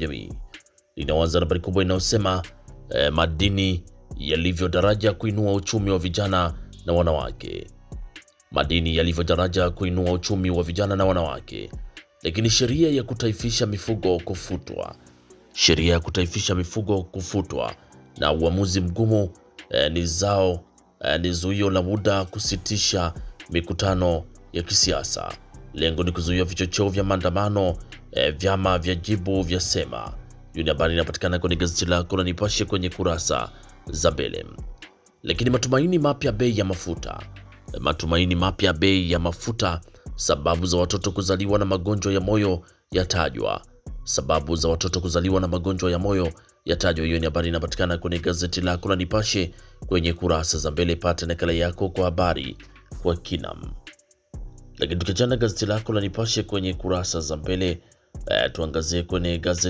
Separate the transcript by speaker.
Speaker 1: jamii. Linaanza na habari kubwa inayosema madini yalivyo daraja kuinua uchumi wa vijana na wanawake. Madini yalivyo daraja kuinua uchumi wa vijana na wanawake. Lakini sheria ya kutaifisha mifugo kufutwa. Sheria ya kutaifisha mifugo kufutwa na uamuzi mgumu ni zuio la muda kusitisha mikutano ya kisiasa. Lengo ni kuzuia vichocheo vya maandamano, vyama vya jibu vya sema. Hiyo ni habari inapatikana kwenye gazeti lako la Nipashe kwenye kurasa za mbele. Lakini matumaini mapya bei ya mafuta. Matumaini mapya bei ya mafuta. Sababu za watoto kuzaliwa na magonjwa ya moyo yatajwa. Sababu za watoto kuzaliwa na magonjwa ya moyo yatajwa. Hiyo ni habari inapatikana kwenye gazeti lako la Nipashe kwenye kurasa za mbele. Pata nakala yako kwa habari kwa kinam. Lakini tukiachana gazeti lako la Nipashe kwenye kurasa za mbele, tuangazie kwenye gazeti